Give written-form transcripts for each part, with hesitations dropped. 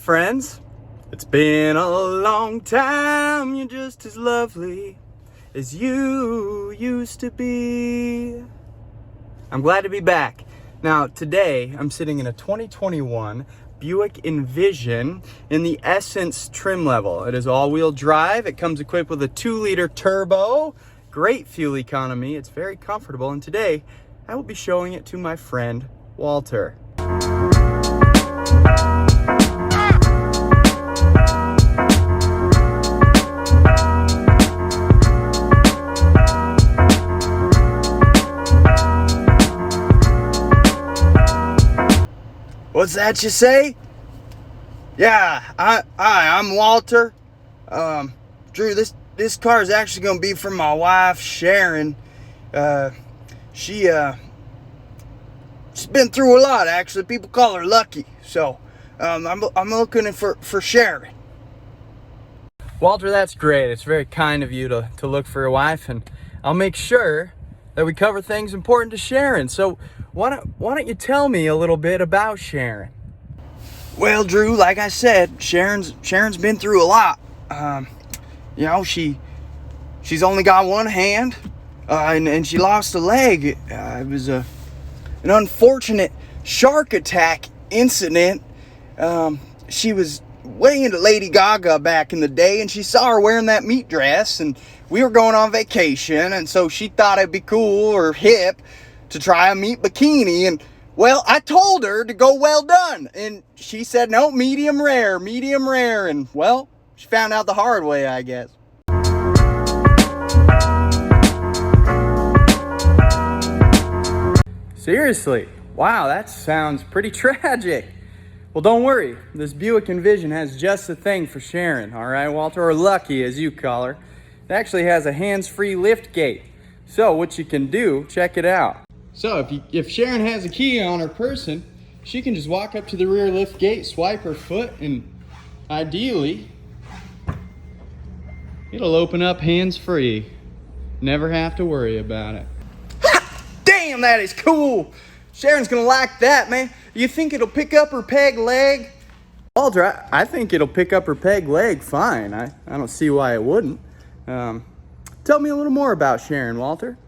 friends. It's been a long time. You're just as lovely as you used to be. I'm glad to be back. Now, today I'm sitting in a 2021 Buick Envision in the Essence trim level. It is all-wheel drive. It comes equipped with a 2-liter turbo. Great fuel economy. It's very comfortable. And today I will be showing it to my friend Walter. What's that you say? Yeah, I'm Walter. Drew, this car is actually going to be for my wife, Sharon. She's been through a lot, actually. People call her lucky. So, I'm looking for Sharon. Walter, that's great. It's very kind of you to look for your wife, and I'll make sure that we cover things important to Sharon. So, why don't you tell me a little bit about Sharon? Well, Drew, like I said, Sharon's been through a lot. She's only got one hand, and she lost a leg. It was an unfortunate shark attack incident. She was way into Lady Gaga back in the day, and she saw her wearing that meat dress, and we were going on vacation, and so she thought it'd be cool or hip to try a meat bikini. And well, I told her to go well done, and she said no, medium rare, and well, she found out the hard way, I guess. Seriously? Wow, that sounds pretty tragic. Well, don't worry. This Buick Envision has just the thing for Sharon, all right, Walter, or Lucky as you call her. It actually has a hands-free lift gate. So what you can do, check it out. So if Sharon has a key on her person, she can just walk up to the rear lift gate, swipe her foot, and ideally, it'll open up hands-free. Never have to worry about it. Ha! Damn, that is cool! Sharon's gonna like that, man. You think it'll pick up her peg leg? Walter, I think it'll pick up her peg leg fine. I don't see why it wouldn't. Tell me a little more about Sharon, Walter.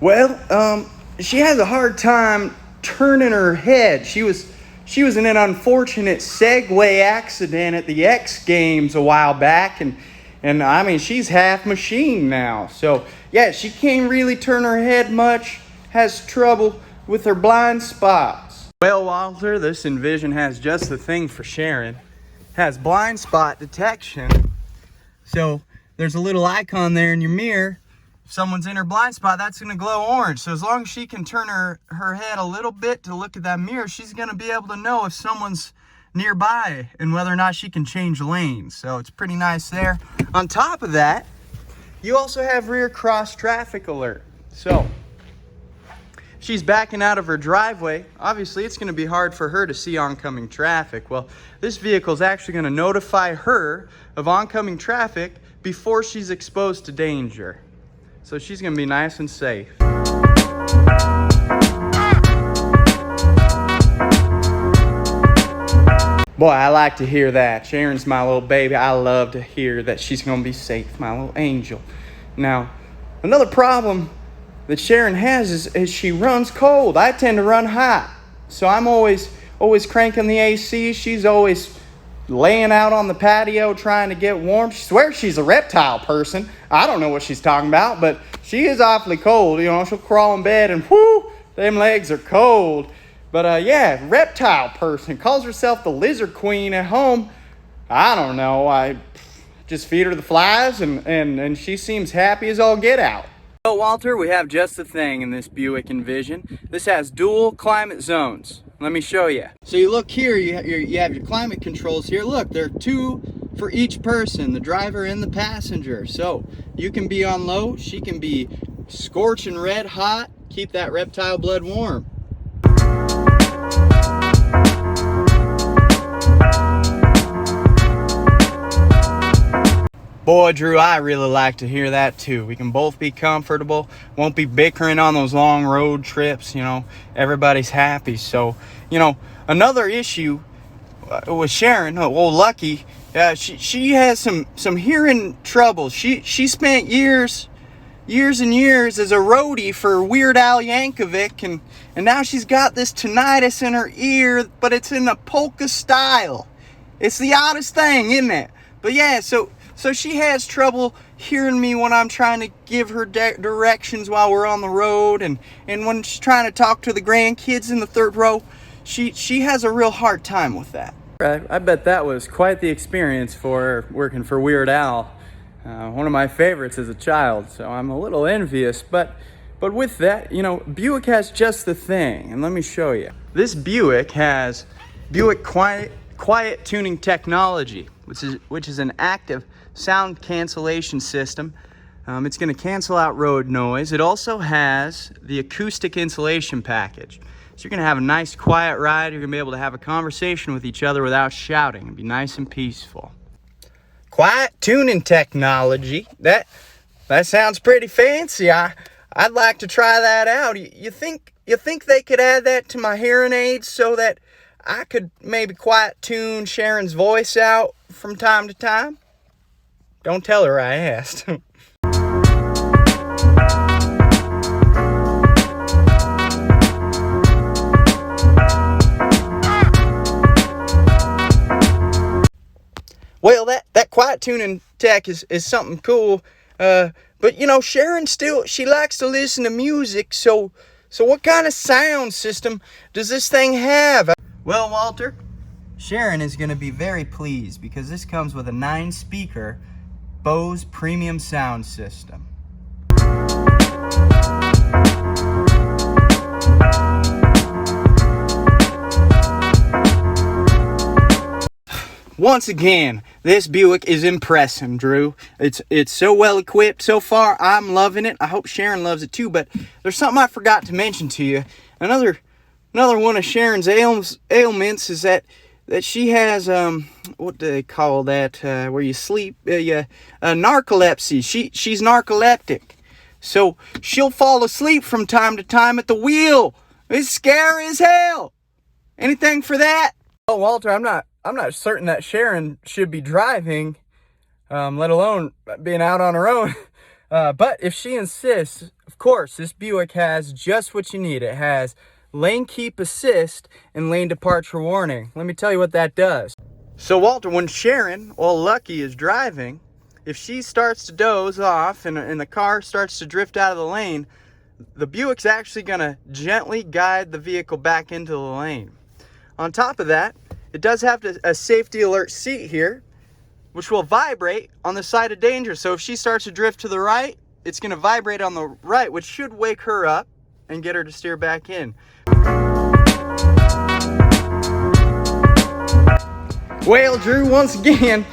Well, she has a hard time turning her head. She was in an unfortunate Segway accident at the X Games a while back, and I mean, she's half machine now. So yeah, she can't really turn her head much, has trouble with her blind spots. Well, Walter, this Envision has just the thing for Sharon. It has blind spot detection. So there's a little icon there in your mirror. If someone's in her blind spot, that's going to glow orange. So as long as she can turn her head a little bit to look at that mirror, she's going to be able to know if someone's nearby and whether or not she can change lanes. So it's pretty nice there. On top of that, you also have rear cross traffic alert. So she's backing out of her driveway. Obviously, it's going to be hard for her to see oncoming traffic. Well, this vehicle is actually going to notify her of oncoming traffic before she's exposed to danger. So she's going to be nice and safe. Boy, I like to hear that. Sharon's my little baby. I love to hear that she's going to be safe, my little angel. Now, another problem that Sharon has is she runs cold. I tend to run hot. So I'm always cranking the AC. She's always laying out on the patio trying to get warm. She swears she's a reptile person. I don't know what she's talking about, but she is awfully cold. You know, she'll crawl in bed and whoo, them legs are cold. But yeah, reptile person. Calls herself the lizard queen at home. I don't know. I just feed her the flies and she seems happy as all get out. So Walter, we have just the thing in this Buick Envision. This has dual climate zones. Let me show you. So you look here, you have your climate controls here. Look, there are 2 for each person, the driver and the passenger. So you can be on low, she can be scorching red hot, keep that reptile blood warm. Boy, Drew, I really like to hear that too. We can both be comfortable, won't be bickering on those long road trips, you know, everybody's happy. So, you know, another issue with Sharon, Lucky, she has some hearing trouble. She spent years and years as a roadie for Weird Al Yankovic, and now she's got this tinnitus in her ear, but it's in a polka style. It's the oddest thing, isn't it? But yeah, so she has trouble hearing me when I'm trying to give her directions while we're on the road, and when she's trying to talk to the grandkids in the third row, she has a real hard time with that. I bet that was quite the experience for her working for Weird Al. One of my favorites as a child, so I'm a little envious. But with that, Buick has just the thing, and let me show you. This Buick has Buick quiet tuning technology, which is an active sound cancellation system. It's going to cancel out road noise. It also has the acoustic insulation package. So you're going to have a nice quiet ride. You're going to be able to have a conversation with each other without shouting and be nice and peaceful. Quiet tuning technology. That sounds pretty fancy. I'd like to try that out. You think they could add that to my hearing aids so that I could maybe quiet tune Sharon's voice out from time to time? Don't tell her I asked. Well, that quiet tuning tech is something cool, but Sharon she likes to listen to music, so what kind of sound system does this thing have? Well, Walter, Sharon is going to be very pleased because this comes with a 9-speaker Bose premium sound system. Once again, this Buick is impressing, Drew. It's so well equipped so far. I'm loving it. I hope Sharon loves it too. But there's something I forgot to mention to you. Another one of Sharon's ailments is that she has what do they call that? Where you sleep? Narcolepsy. She's narcoleptic, so she'll fall asleep from time to time at the wheel. It's scary as hell. Anything for that? Oh, Walter, I'm not certain that Sharon should be driving, let alone being out on her own. But if she insists, of course, this Buick has just what you need. It has lane keep assist and lane departure warning. Let me tell you what that does. So, Walter, when Sharon, Lucky, is driving, if she starts to doze off and the car starts to drift out of the lane, the Buick's actually going to gently guide the vehicle back into the lane. On top of that, it does have a safety alert seat here, which will vibrate on the side of danger. So if she starts to drift to the right, it's going to vibrate on the right, which should wake her up and get her to steer back in. Well, Drew, once again,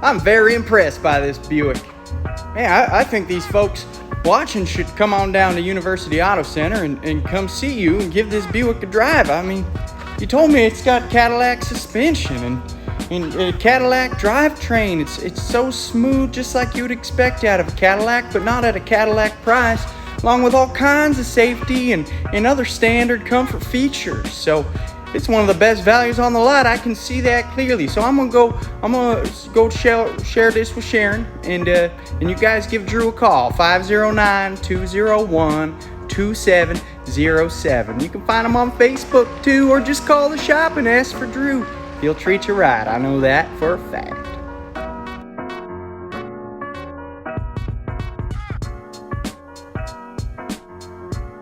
I'm very impressed by this Buick. Man, I think these folks watching should come on down to University Auto Center and come see you and give this Buick a drive. I mean, you told me it's got Cadillac suspension and a Cadillac drivetrain. It's so smooth, just like you would expect out of a Cadillac, but not at a Cadillac price, along with all kinds of safety and other standard comfort features. So it's one of the best values on the lot. I can see that clearly. So I'm gonna go share this with Sharon, and you guys give Drew a call, 509-201-2707. You can find him on Facebook too, or just call the shop and ask for Drew. He'll treat you right. I know that for a fact.